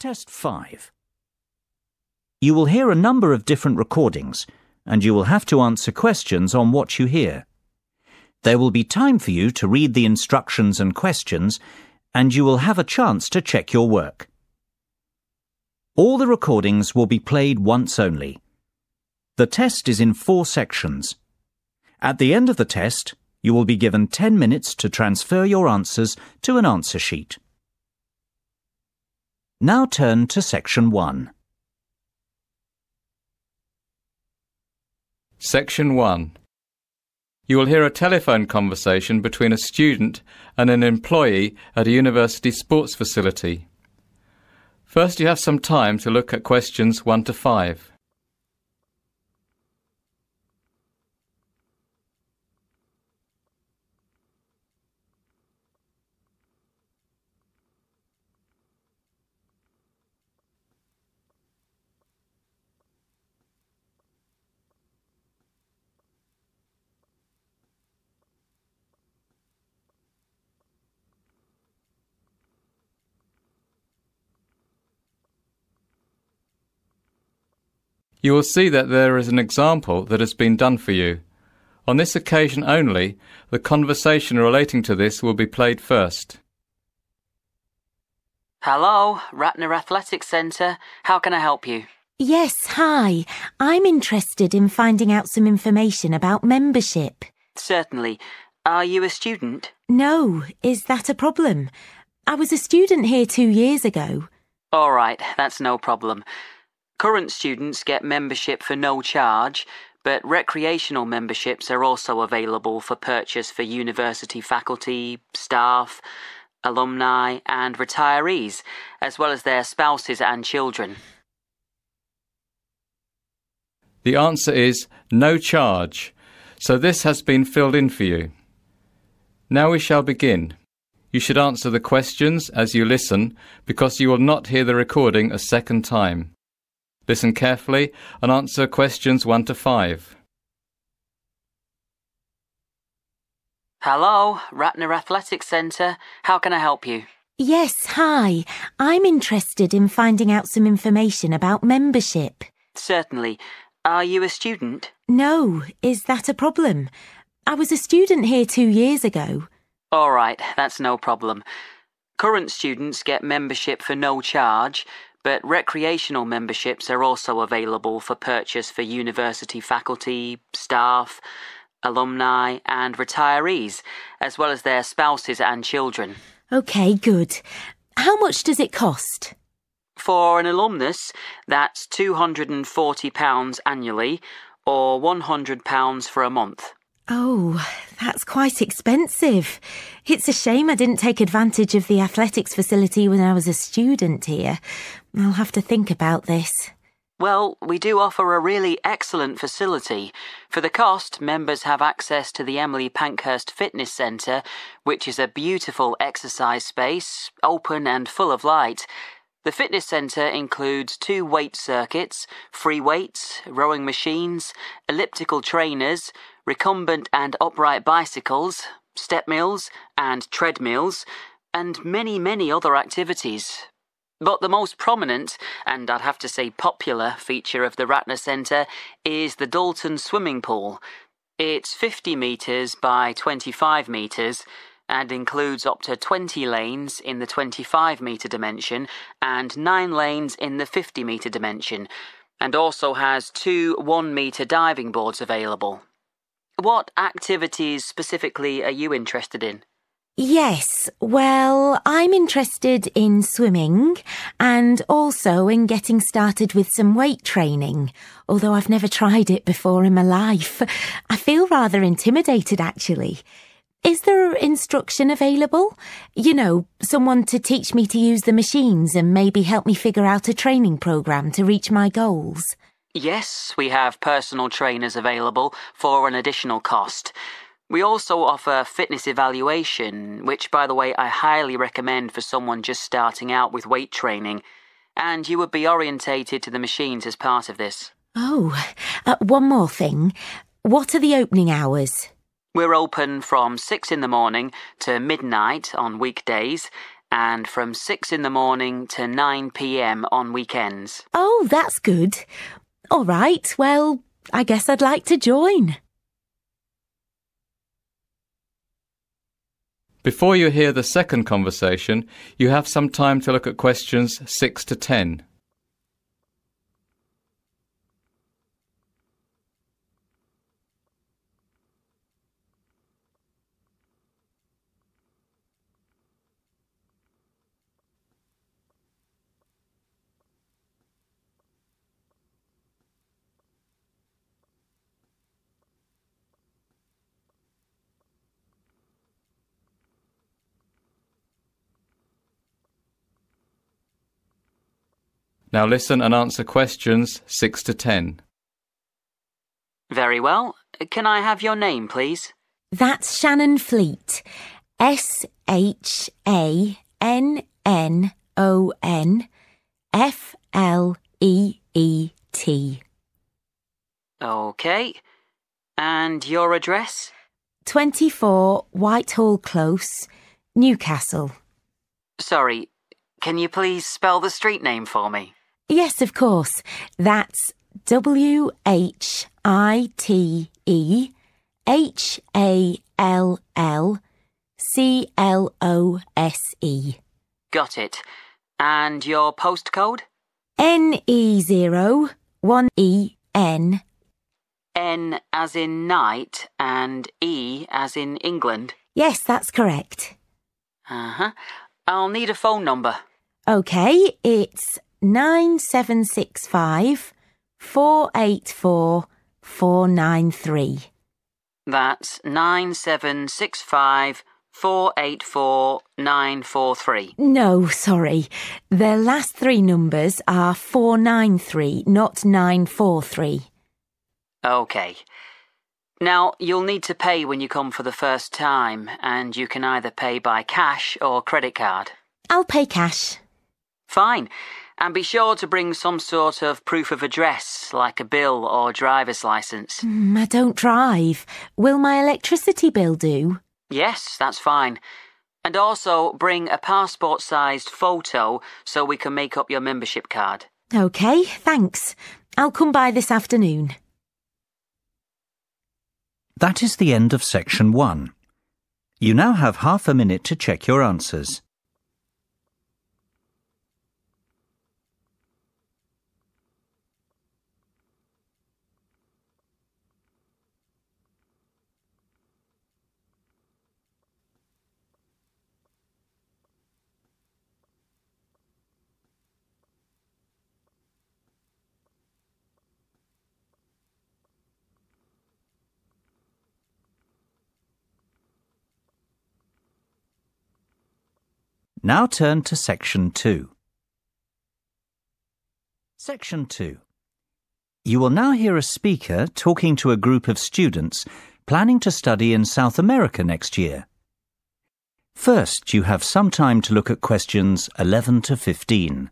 Test 5. You will hear a number of different recordings, and you will have to answer questions on what you hear. There will be time for you to read the instructions and questions, and you will have a chance to check your work. All the recordings will be played once only. The test is in 4 sections. At the end of the test, you will be given 10 minutes to transfer your answers to an answer sheet. Now turn to Section 1. Section 1. You will hear a telephone conversation between a student and an employee at a university sports facility. First, you have some time to look at questions 1 to 5. You will see that there is an example that has been done for you. On this occasion only, the conversation relating to this will be played first. Hello, Ratner Athletics Centre. How can I help you? Yes, hi. I'm interested in finding out some information about membership. Certainly. Are you a student? No, is that a problem? I was a student here 2 years ago. All right, that's no problem. Current students get membership for no charge, but recreational memberships are also available for purchase for university faculty, staff, alumni and retirees, as well as their spouses and children. The answer is no charge, so this has been filled in for you. Now we shall begin. You should answer the questions as you listen, because you will not hear the recording a second time. Listen carefully and answer questions 1 to 5. Hello, Ratner Athletics Centre. How can I help you? Yes, hi. I'm interested in finding out some information about membership. Certainly. Are you a student? No, is that a problem? I was a student here 2 years ago. All right, that's no problem. Current students get membership for no charge, but recreational memberships are also available for purchase for university faculty, staff, alumni and retirees, as well as their spouses and children. OK, good. How much does it cost? For an alumnus, that's £240 annually, or £100 for a month. Oh, that's quite expensive. It's a shame I didn't take advantage of the athletics facility when I was a student here. I'll have to think about this. Well, we do offer a really excellent facility. For the cost, members have access to the Emily Pankhurst Fitness Centre, which is a beautiful exercise space, open and full of light. The fitness centre includes 2 weight circuits, free weights, rowing machines, elliptical trainers, recumbent and upright bicycles, step mills and treadmills, and many other activities. But the most prominent, and I'd have to say popular, feature of the Ratner Centre is the Dalton swimming pool. It's 50 metres by 25 metres and includes up to 20 lanes in the 25-metre dimension and 9 lanes in the 50-metre dimension, and also has 2 1-metre diving boards available. What activities specifically are you interested in? Yes, well, I'm interested in swimming and also in getting started with some weight training, although I've never tried it before in my life. I feel rather intimidated, actually. Is there instruction available? You know, someone to teach me to use the machines and maybe help me figure out a training programme to reach my goals? Yes, we have personal trainers available for an additional cost. We also offer fitness evaluation, which, by the way, I highly recommend for someone just starting out with weight training, and you would be orientated to the machines as part of this. Oh, one more thing. What are the opening hours? We're open from 6 in the morning to midnight on weekdays, and from 6 in the morning to 9 p.m. on weekends. Oh, that's good. All right, well, I guess I'd like to join. Before you hear the second conversation, you have some time to look at questions 6 to 10. Now listen and answer questions 6 to 10. Very well. Can I have your name, please? That's Shannon Fleet. SHANNON OK. And your address? 24 Whitehall Close, Newcastle. Sorry, can you please spell the street name for me? Yes, of course. That's WHITEHALLCLOSE. Got it. And your postcode? NE01EN. N as in night and E as in England? Yes, that's correct. Uh-huh. I'll need a phone number. OK, it's 9765 484 493. That's 9765 484 943. No, sorry. The last three numbers are 493, not 943. OK. Now, you'll need to pay when you come for the first time, and you can either pay by cash or credit card. I'll pay cash. Fine. And be sure to bring some sort of proof of address, like a bill or driver's licence. I don't drive. Will my electricity bill do? Yes, that's fine. And also bring a passport-sized photo so we can make up your membership card. OK, thanks. I'll come by this afternoon. That is the end of section 1. You now have half a minute to check your answers. Now turn to Section 2. Section 2. You will now hear a speaker talking to a group of students planning to study in South America next year. First, you have some time to look at questions 11 to 15.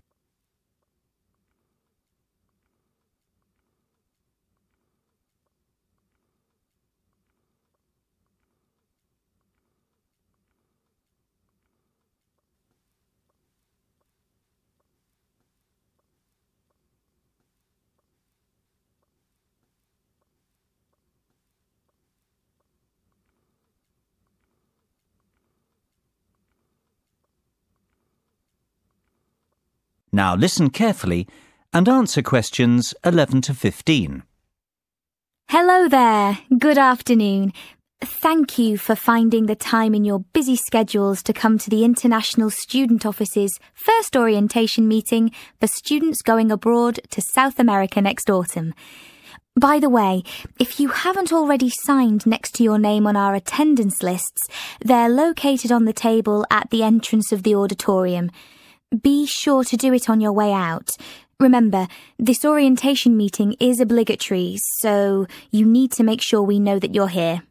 Now listen carefully and answer questions 11 to 15. Hello there. Good afternoon. Thank you for finding the time in your busy schedules to come to the International Student Office's first orientation meeting for students going abroad to South America next autumn. By the way, if you haven't already signed next to your name on our attendance lists, they're located on the table at the entrance of the auditorium. Be sure to do it on your way out. Remember, this orientation meeting is obligatory, so you need to make sure we know that you're here.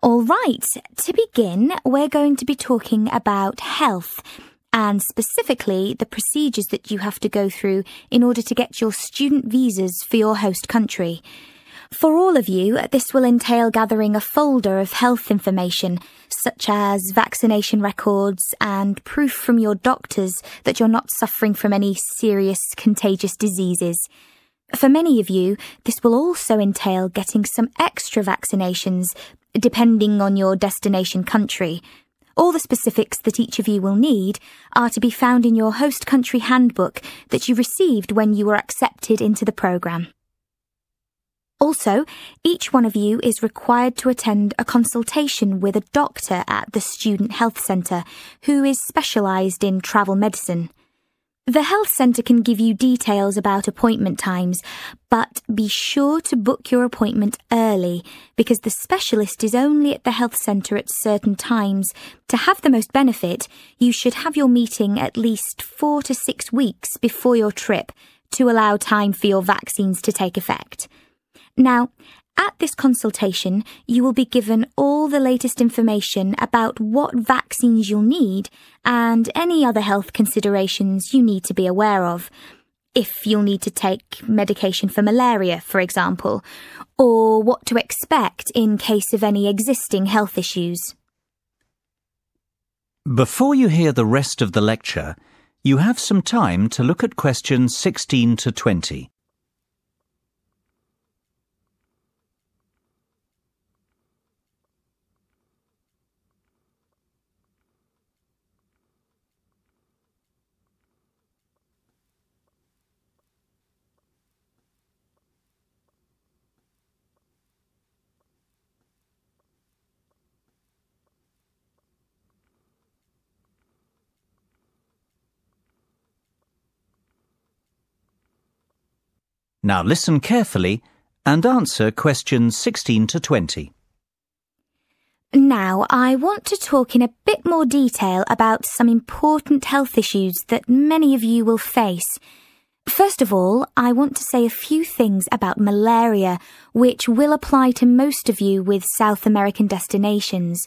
All right, to begin, we're going to be talking about health, and specifically the procedures that you have to go through in order to get your student visas for your host country. For all of you, this will entail gathering a folder of health information, such as vaccination records and proof from your doctors that you're not suffering from any serious contagious diseases. For many of you, this will also entail getting some extra vaccinations, depending on your destination country. All the specifics that each of you will need are to be found in your host country handbook that you received when you were accepted into the programme. Also, each one of you is required to attend a consultation with a doctor at the Student Health Centre who is specialised in travel medicine. The health centre can give you details about appointment times, but be sure to book your appointment early because the specialist is only at the health centre at certain times. To have the most benefit, you should have your meeting at least 4 to 6 weeks before your trip to allow time for your vaccines to take effect. Now, at this consultation, you will be given all the latest information about what vaccines you'll need and any other health considerations you need to be aware of. If you'll need to take medication for malaria, for example, or what to expect in case of any existing health issues. Before you hear the rest of the lecture, you have some time to look at questions 16 to 20. Now listen carefully and answer questions 16 to 20. Now, I want to talk in a bit more detail about some important health issues that many of you will face. First of all, I want to say a few things about malaria, which will apply to most of you with South American destinations.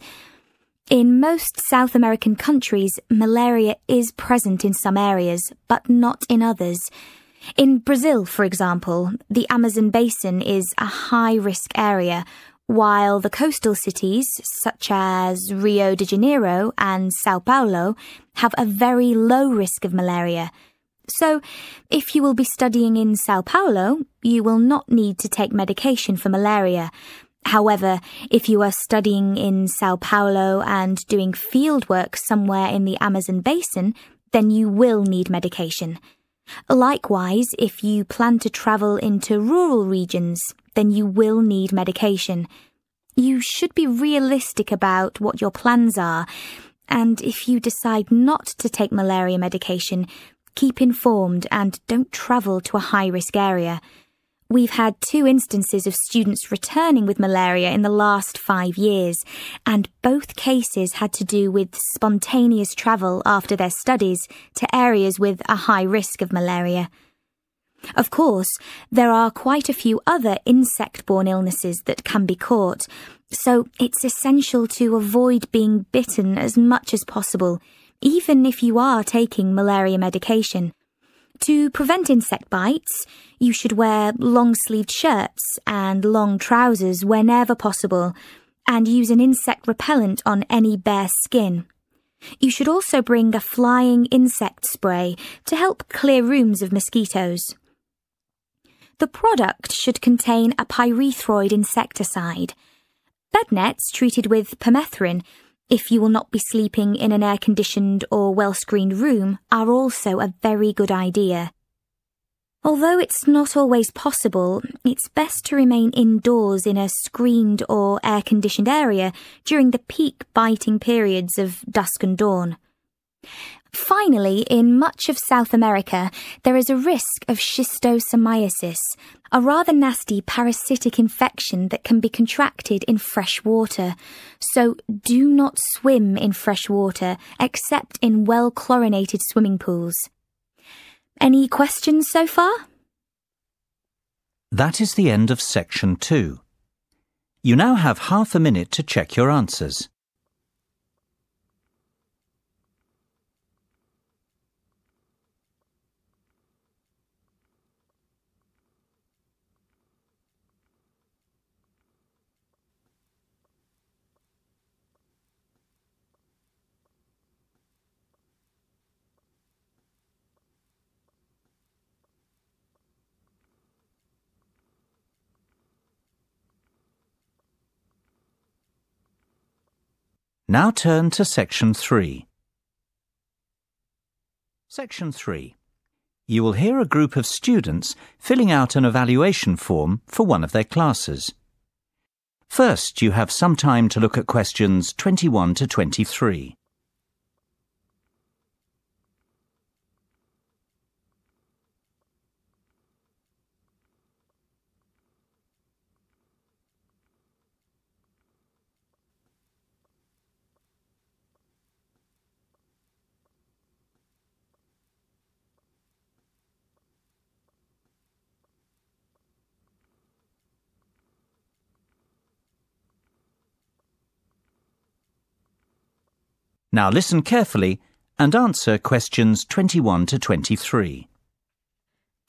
In most South American countries, malaria is present in some areas, but not in others. In Brazil, for example, the Amazon basin is a high-risk area, while the coastal cities, such as Rio de Janeiro and Sao Paulo, have a very low risk of malaria. So, if you will be studying in Sao Paulo, you will not need to take medication for malaria. However, if you are studying in Sao Paulo and doing fieldwork somewhere in the Amazon basin, then you will need medication. Likewise, if you plan to travel into rural regions, then you will need medication. You should be realistic about what your plans are, and if you decide not to take malaria medication, keep informed and don't travel to a high-risk area. We've had 2 instances of students returning with malaria in the last 5 years, and both cases had to do with spontaneous travel after their studies to areas with a high risk of malaria. Of course, there are quite a few other insect-borne illnesses that can be caught, so it's essential to avoid being bitten as much as possible, even if you are taking malaria medication. To prevent insect bites, you should wear long-sleeved shirts and long trousers whenever possible, and use an insect repellent on any bare skin. You should also bring a flying insect spray to help clear rooms of mosquitoes. The product should contain a pyrethroid insecticide. Bed nets treated with permethrin, if you will not be sleeping in an air-conditioned or well-screened room, are also a very good idea. Although it's not always possible, it's best to remain indoors in a screened or air-conditioned area during the peak biting periods of dusk and dawn. Finally, in much of South America, there is a risk of schistosomiasis, a rather nasty parasitic infection that can be contracted in fresh water. So do not swim in fresh water except in well-chlorinated swimming pools. Any questions so far? That is the end of section 2. You now have half a minute to check your answers. Now turn to Section 3. Section 3. You will hear a group of students filling out an evaluation form for one of their classes. First, you have some time to look at questions 21 to 23. Now listen carefully and answer questions 21 to 23.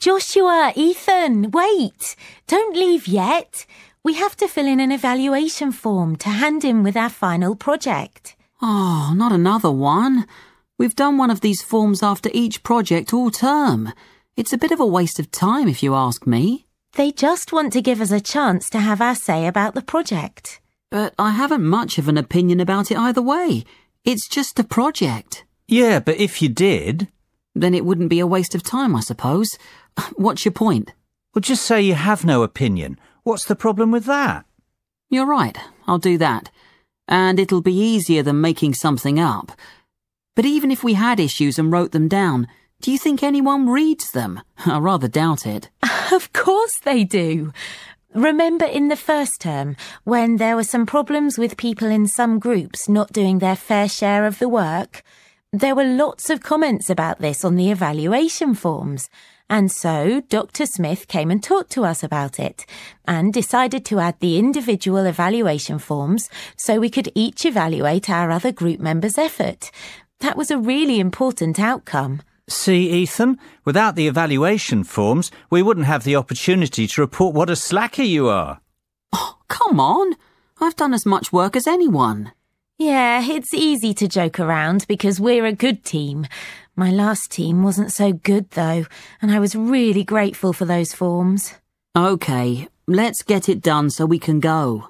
Joshua, Ethan, wait! Don't leave yet. We have to fill in an evaluation form to hand in with our final project. Oh, not another one. We've done one of these forms after each project all term. It's a bit of a waste of time if you ask me. They just want to give us a chance to have our say about the project. But I haven't much of an opinion about it either way. It's just a project. Yeah, but if you did... Then it wouldn't be a waste of time, I suppose. What's your point? Well, just say you have no opinion. What's the problem with that? You're right, I'll do that. And it'll be easier than making something up. But even if we had issues and wrote them down, do you think anyone reads them? I rather doubt it. Of course they do. Remember in the first term, when there were some problems with people in some groups not doing their fair share of the work? There were lots of comments about this on the evaluation forms, and so Dr. Smith came and talked to us about it, and decided to add the individual evaluation forms so we could each evaluate our other group members' effort. That was a really important outcome. See, Ethan, without the evaluation forms, we wouldn't have the opportunity to report what a slacker you are. Oh, come on. I've done as much work as anyone. Yeah, it's easy to joke around because we're a good team. My last team wasn't so good, though, and I was really grateful for those forms. OK, let's get it done so we can go.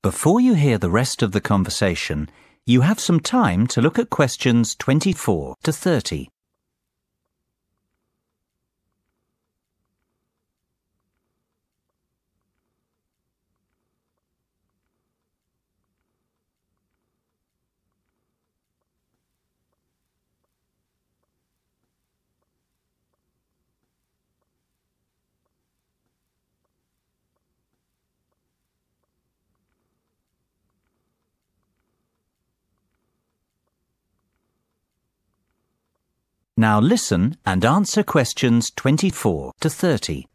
Before you hear the rest of the conversation, you have some time to look at questions 24 to 30. Now listen and answer questions 24 to 30.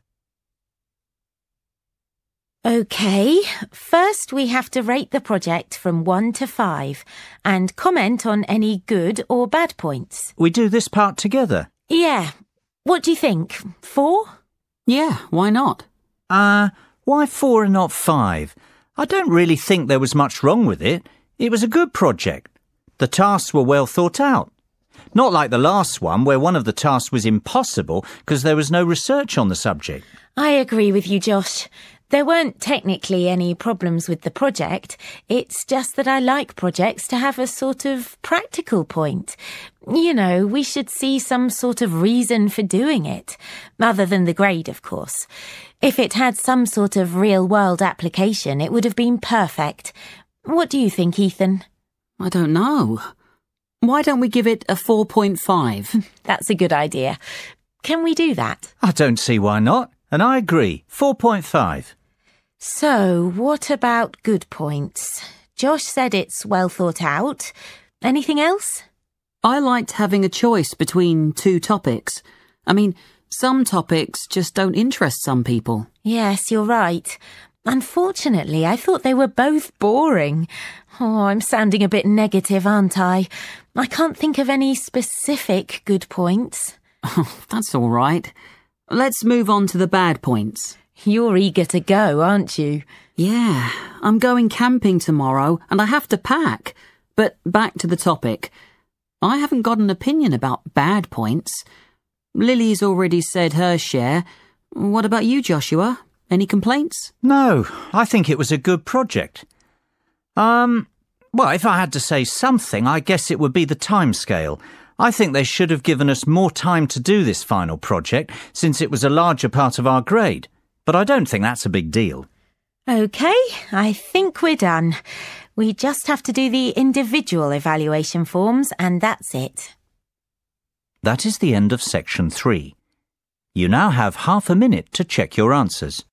OK, first we have to rate the project from 1 to 5 and comment on any good or bad points. We do this part together. Yeah. What do you think? 4? Yeah, why not? Why 4 and not 5? I don't really think there was much wrong with it. It was a good project. The tasks were well thought out. Not like the last one, where one of the tasks was impossible because there was no research on the subject. I agree with you, Josh. There weren't technically any problems with the project. It's just that I like projects to have a sort of practical point. You know, we should see some sort of reason for doing it, other than the grade, of course. If it had some sort of real-world application, it would have been perfect. What do you think, Ethan? I don't know. Why don't we give it a 4.5? That's a good idea. Can we do that? I don't see why not, and I agree. 4.5. So, what about good points? Josh said it's well thought out. Anything else? I liked having a choice between 2 topics. I mean, some topics just don't interest some people. Yes, you're right. Unfortunately, I thought they were both boring. Oh, I'm sounding a bit negative, aren't I? I can't think of any specific good points. Oh, that's all right. Let's move on to the bad points. You're eager to go, aren't you? Yeah, I'm going camping tomorrow and I have to pack. But back to the topic. I haven't got an opinion about bad points. Lily's already said her share. What about you, Joshua? Any complaints? No, I think it was a good project. Well, if I had to say something, I guess it would be the timescale. I think they should have given us more time to do this final project, since it was a larger part of our grade. But I don't think that's a big deal. OK, I think we're done. We just have to do the individual evaluation forms, and that's it. That is the end of section 3. You now have half a minute to check your answers.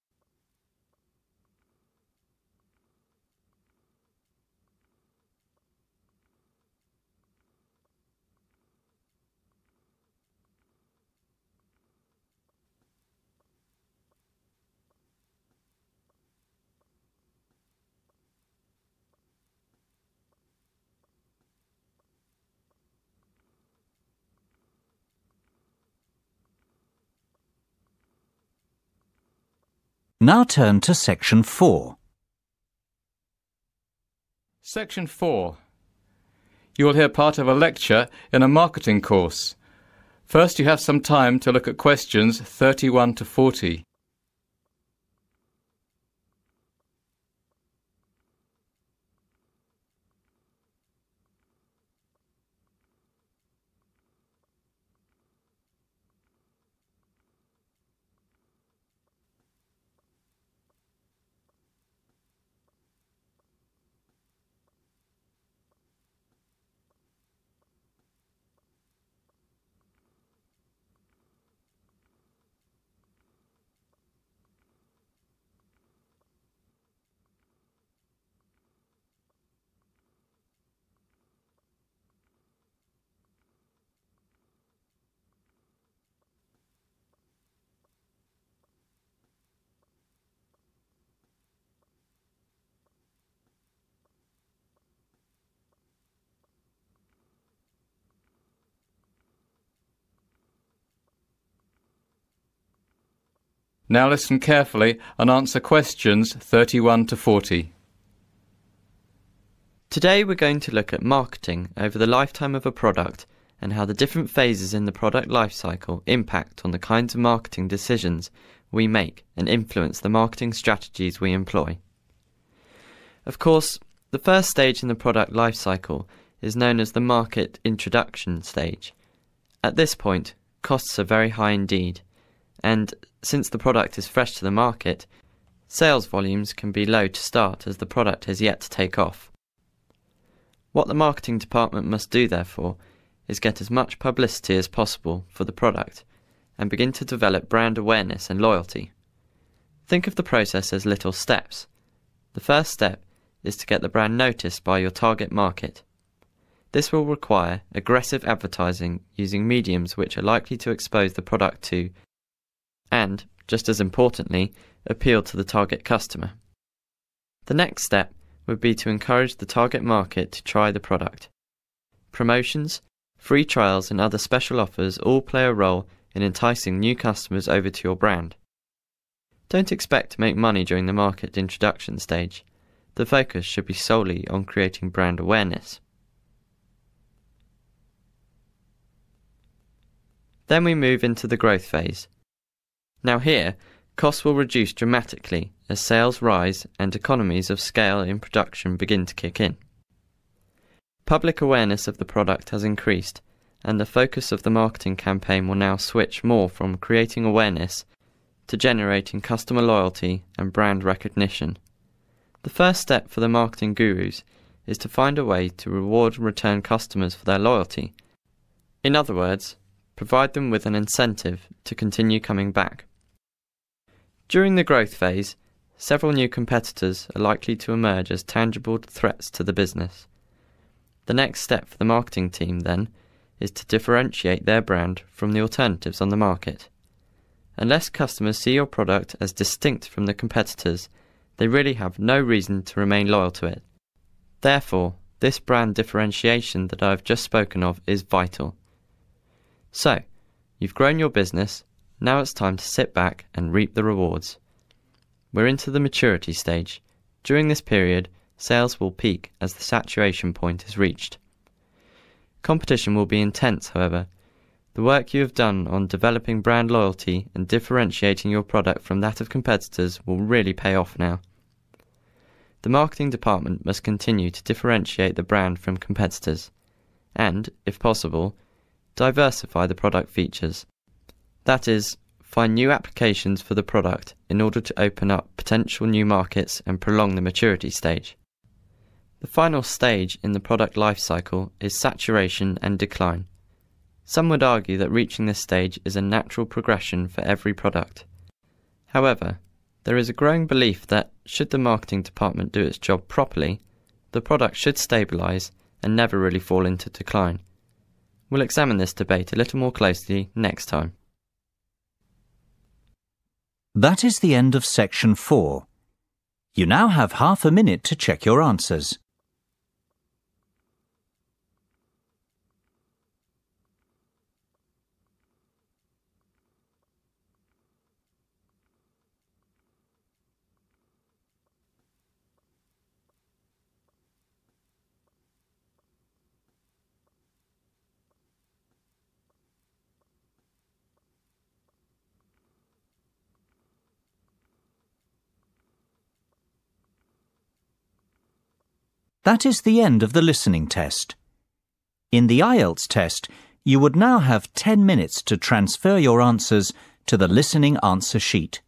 Now turn to section 4. Section 4. You will hear part of a lecture in a marketing course. First, you have some time to look at questions 31 to 40. Now listen carefully and answer questions 31 to 40. Today we're going to look at marketing over the lifetime of a product and how the different phases in the product life cycle impact on the kinds of marketing decisions we make and influence the marketing strategies we employ. Of course, the first stage in the product life cycle is known as the market introduction stage. At this point, costs are very high indeed, and since the product is fresh to the market, sales volumes can be low to start as the product has yet to take off. What the marketing department must do, therefore, is get as much publicity as possible for the product and begin to develop brand awareness and loyalty. Think of the process as little steps. The first step is to get the brand noticed by your target market. This will require aggressive advertising using mediums which are likely to expose the product to and, just as importantly, appeal to the target customer. The next step would be to encourage the target market to try the product. Promotions, free trials and other special offers all play a role in enticing new customers over to your brand. Don't expect to make money during the market introduction stage. The focus should be solely on creating brand awareness. Then we move into the growth phase. Now here, costs will reduce dramatically as sales rise and economies of scale in production begin to kick in. Public awareness of the product has increased, and the focus of the marketing campaign will now switch more from creating awareness to generating customer loyalty and brand recognition. The first step for the marketing gurus is to find a way to reward return customers for their loyalty. In other words, provide them with an incentive to continue coming back. During the growth phase, several new competitors are likely to emerge as tangible threats to the business. The next step for the marketing team, then, is to differentiate their brand from the alternatives on the market. Unless customers see your product as distinct from the competitors, they really have no reason to remain loyal to it. Therefore, this brand differentiation that I have just spoken of is vital. So, you've grown your business. Now it's time to sit back and reap the rewards. We're into the maturity stage. During this period, sales will peak as the saturation point is reached. Competition will be intense, however. The work you have done on developing brand loyalty and differentiating your product from that of competitors will really pay off now. The marketing department must continue to differentiate the brand from competitors and, if possible, diversify the product features. That is, find new applications for the product in order to open up potential new markets and prolong the maturity stage. The final stage in the product life cycle is saturation and decline. Some would argue that reaching this stage is a natural progression for every product. However, there is a growing belief that, should the marketing department do its job properly, the product should stabilise and never really fall into decline. We'll examine this debate a little more closely next time. That is the end of section 4. You now have half a minute to check your answers. That is the end of the listening test. In the IELTS test, you would now have 10 minutes to transfer your answers to the listening answer sheet.